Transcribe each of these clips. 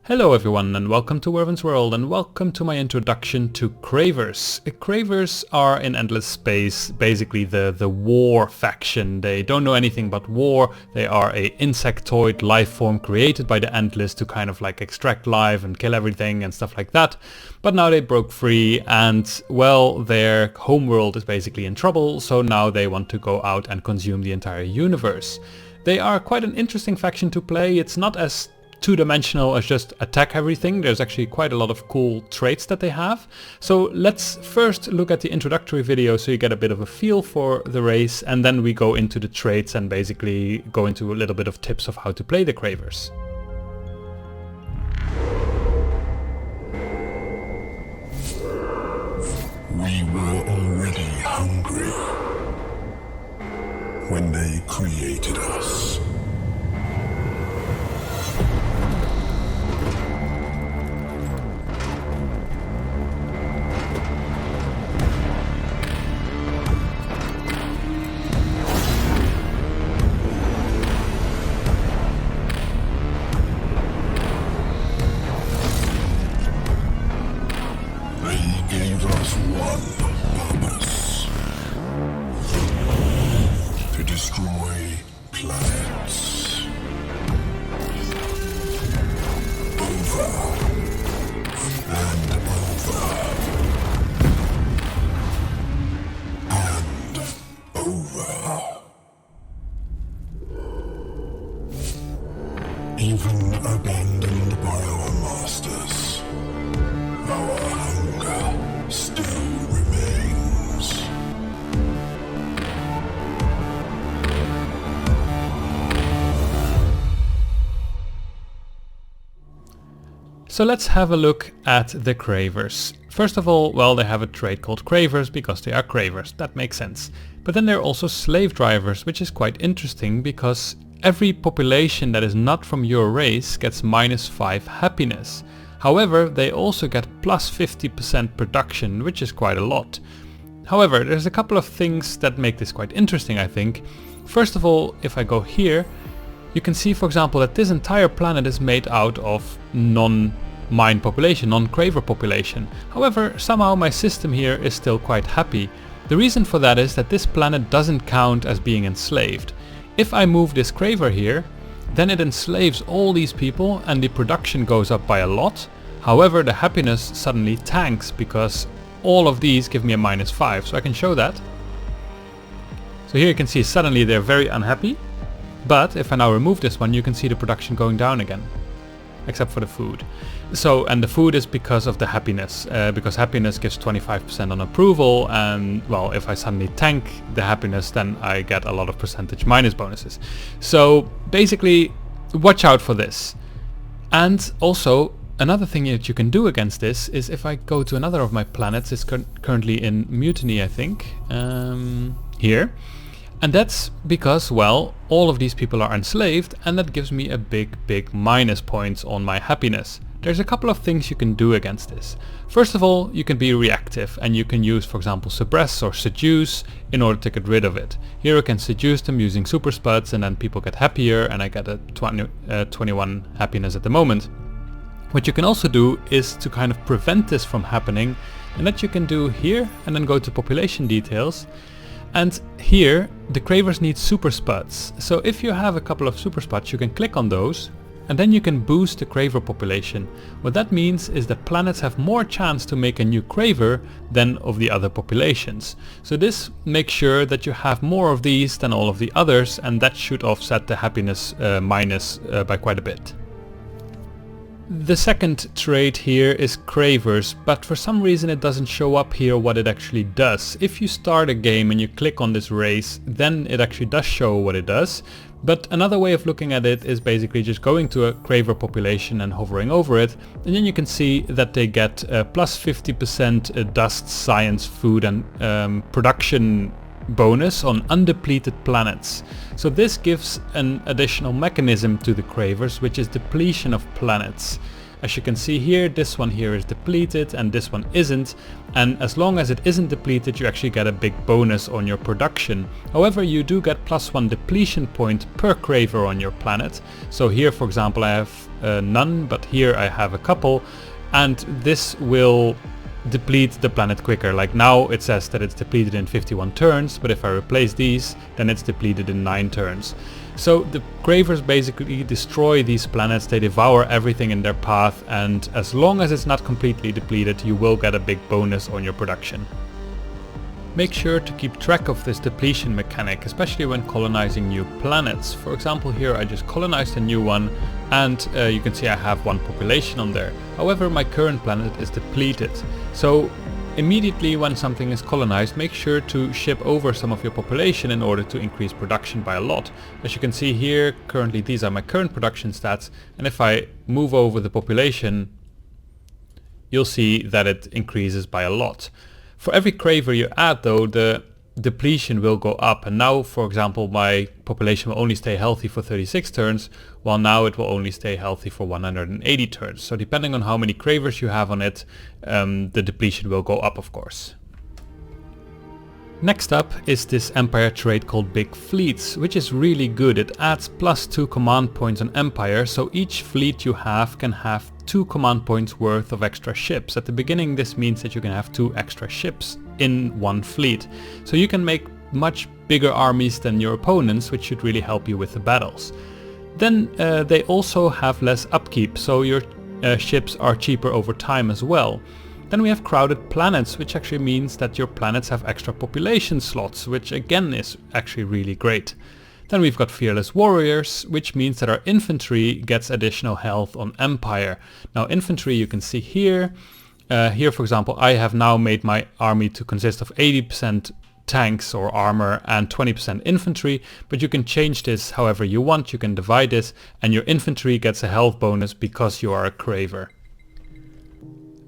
Hello everyone and welcome to Werven's World and welcome to my introduction to Cravers. Cravers are in endless space basically the war faction. They don't know anything about war. They are a insectoid life form created by the Endless to kind of like extract life and kill everything and stuff like that. But now they broke free and well, their homeworld is basically in trouble, so now they want to go out and consume the entire universe. They are quite an interesting faction to play. It's not as two-dimensional as just attack everything. There's actually quite a lot of cool traits that they have. So let's first look at the introductory video so you get a bit of a feel for the race, and then we go into the traits and basically go into a little bit of tips of how to play the Cravers. We were already hungry when they created us. Destroy planets. Over and over and over. Even abandoned by our masters, our hunger still remains. So let's have a look at the Cravers. First of all, well, they have a trait called Cravers because they are Cravers. That makes sense. But then they're also slave drivers, which is quite interesting because every population that is not from your race gets -5 happiness. However, they also get plus 50% production, which is quite a lot. However, there's a couple of things that make this quite interesting, I think. First of all, if I go here, you can see, for example, that this entire planet is made out of non-mine population, non-Craver population. However, somehow my system here is still quite happy. The reason for that is that this planet doesn't count as being enslaved. If I move this Craver here, then it enslaves all these people and the production goes up by a lot. However, the happiness suddenly tanks because all of these give me a -5, so I can show that. So here you can see suddenly they're very unhappy. But if I now remove this one, you can see the production going down again, except for the food. So, and the food is because of the happiness, because happiness gives 25% on approval, and well, if I suddenly tank the happiness, then I get a lot of percentage minus bonuses. So basically, watch out for this. And also, another thing that you can do against this is if I go to another of my planets, it's currently in Mutiny, I think, here. And that's because, well, all of these people are enslaved and that gives me a big minus points on my happiness. There's a couple of things you can do against this. First of all, you can be reactive and you can use, for example, suppress or seduce in order to get rid of it. Here I can seduce them using super spuds and then people get happier and I get a 21 happiness at the moment. What you can also do is to kind of prevent this from happening, and that you can do here and then go to population details. And here, the Cravers need super spuds. So if you have a couple of super spuds, you can click on those and then you can boost the Craver population. What that means is that planets have more chance to make a new Craver than of the other populations. So this makes sure that you have more of these than all of the others, and that should offset the happiness minus by quite a bit. The second trait here is Cravers, but for some reason it doesn't show up here what it actually does. If you start a game and you click on this race, then it actually does show what it does. But another way of looking at it is basically just going to a Craver population and hovering over it, and then you can see that they get plus 50% dust, science, food and production bonus on undepleted planets. So this gives an additional mechanism to the Cravers, which is Depletion of Planets. As you can see here, this one here is depleted and this one isn't, and as long as it isn't depleted you actually get a big bonus on your production. However, you do get +1 depletion point per Craver on your planet. So here for example I have none, but here I have a couple, and this will deplete the planet quicker. Like now it says that it's depleted in 51 turns, but if I replace these then it's depleted in 9 turns. So the Cravers basically destroy these planets, they devour everything in their path, and as long as it's not completely depleted you will get a big bonus on your production. Make sure to keep track of this depletion mechanic, especially when colonizing new planets. For example, here I just colonized a new one and you can see I have 1 population on there. However, my current planet is depleted. So immediately when something is colonized, make sure to ship over some of your population in order to increase production by a lot. As you can see here, currently these are my current production stats, and if I move over the population, you'll see that it increases by a lot. For every Craver you add though, the depletion will go up, and now for example my population will only stay healthy for 36 turns, while now it will only stay healthy for 180 turns. So depending on how many Cravers you have on it, the depletion will go up of course. Next up is this Empire trait called Big Fleets, which is really good. It adds +2 command points on Empire, so each fleet you have can have 2 command points worth of extra ships. At the beginning this means that you can have 2 extra ships in one fleet. So you can make much bigger armies than your opponents, which should really help you with the battles. Then they also have less upkeep, so your ships are cheaper over time as well. Then we have crowded planets, which actually means that your planets have extra population slots, which again is actually really great. Then we've got fearless warriors, which means that our infantry gets additional health on Empire. Now infantry you can see here. Here for example I have now made my army to consist of 80% tanks or armor and 20% infantry, but you can change this however you want. You can divide this and your infantry gets a health bonus because you are a Craver.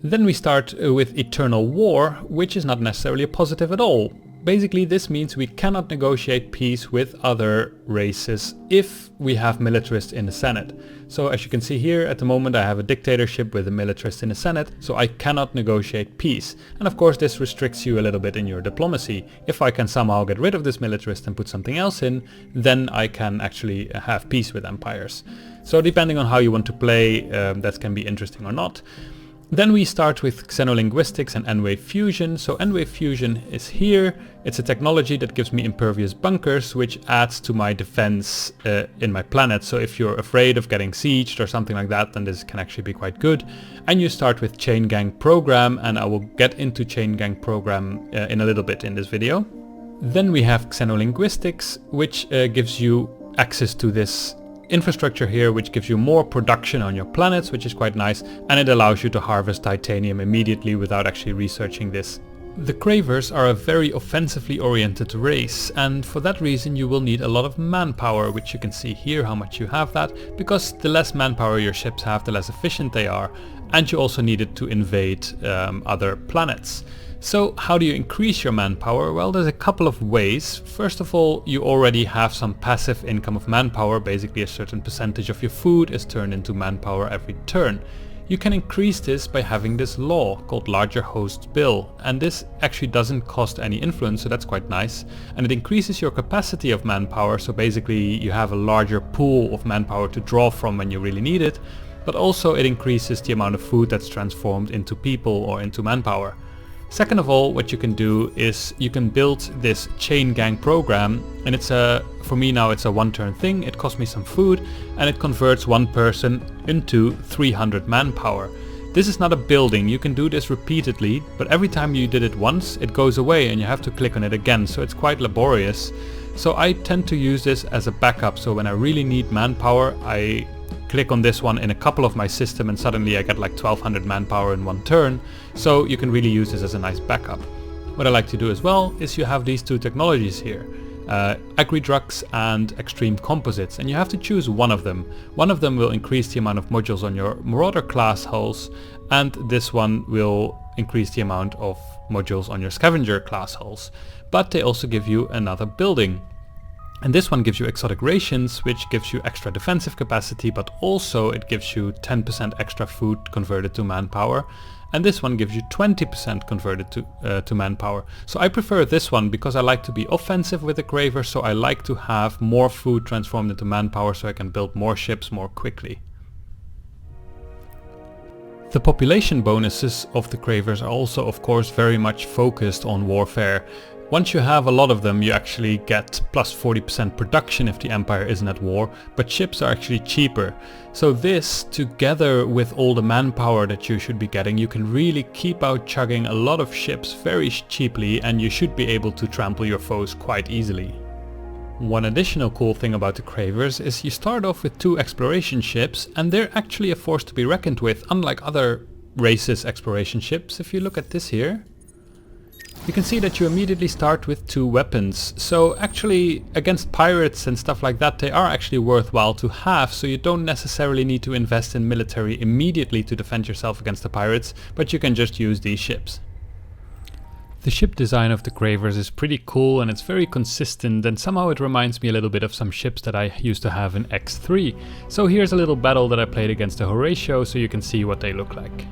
Then we start with Eternal War, which is not necessarily a positive at all. Basically this means we cannot negotiate peace with other races if we have militarists in the Senate. So as you can see here, at the moment I have a dictatorship with a militarist in the Senate, so I cannot negotiate peace. And of course this restricts you a little bit in your diplomacy. If I can somehow get rid of this militarist and put something else in, then I can actually have peace with empires. So depending on how you want to play, that can be interesting or not. Then we start with xenolinguistics and N-wave fusion. So N-wave fusion is here. It's a technology that gives me impervious bunkers, which adds to my defense in my planet. So if you're afraid of getting sieged or something like that, then this can actually be quite good. And you start with chain gang program, and I will get into chain gang program in a little bit in this video. Then we have xenolinguistics, which gives you access to this infrastructure here, which gives you more production on your planets, which is quite nice, and it allows you to harvest titanium immediately without actually researching this. The Cravers are a very offensively oriented race, and for that reason you will need a lot of manpower, which you can see here how much you have that, because the less manpower your ships have, the less efficient they are, and you also need it to invade other planets. So how do you increase your manpower? Well, there's a couple of ways. First of all, you already have some passive income of manpower. Basically a certain percentage of your food is turned into manpower every turn. You can increase this by having this law called larger host bill, and this actually doesn't cost any influence, so that's quite nice. And it increases your capacity of manpower, so basically you have a larger pool of manpower to draw from when you really need it, but also it increases the amount of food that's transformed into people or into manpower. Second of all, what you can do is you can build this chain gang program, and it's for me now it's a one-turn thing. It costs me some food and it converts one person into 300 manpower. This is not a building, you can do this repeatedly, but every time you did it once it goes away and you have to click on it again, so it's quite laborious. So I tend to use this as a backup, so when I really need manpower I click on this one in a couple of my system and suddenly I get like 1200 manpower in one turn, so you can really use this as a nice backup. What I like to do as well is you have these two technologies here, Agri-Drugs and Extreme Composites, and you have to choose one of them. One of them will increase the amount of modules on your Marauder class hulls, and this one will increase the amount of modules on your Scavenger class hulls, but they also give you another building. And this one gives you exotic rations, which gives you extra defensive capacity, but also it gives you 10% extra food converted to manpower. And this one gives you 20% converted to manpower. So I prefer this one because I like to be offensive with the Cravers, so I like to have more food transformed into manpower so I can build more ships more quickly. The population bonuses of the Cravers are also of course very much focused on warfare. Once you have a lot of them, you actually get plus 40% production if the Empire isn't at war, but ships are actually cheaper. So this, together with all the manpower that you should be getting, you can really keep out chugging a lot of ships very cheaply, and you should be able to trample your foes quite easily. One additional cool thing about the Cravers is you start off with 2 exploration ships, and they're actually a force to be reckoned with, unlike other races' exploration ships. If you look at this here, you can see that you immediately start with 2 weapons. So actually against pirates and stuff like that, they are actually worthwhile to have, so you don't necessarily need to invest in military immediately to defend yourself against the pirates, but you can just use these ships. The ship design of the Cravers is pretty cool and it's very consistent, and somehow it reminds me a little bit of some ships that I used to have in X3. So here's a little battle that I played against the Horatio so you can see what they look like.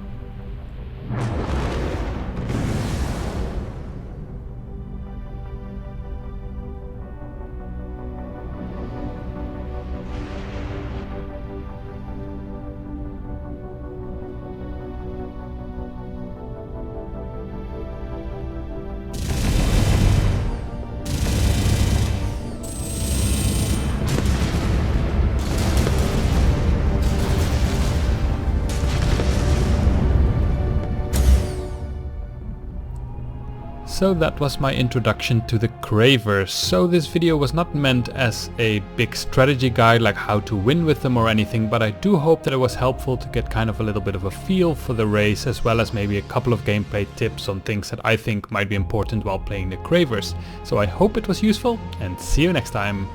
So that was my introduction to the Cravers. So this video was not meant as a big strategy guide like how to win with them or anything, but I do hope that it was helpful to get kind of a little bit of a feel for the race, as well as maybe a couple of gameplay tips on things that I think might be important while playing the Cravers. So I hope it was useful, and see you next time.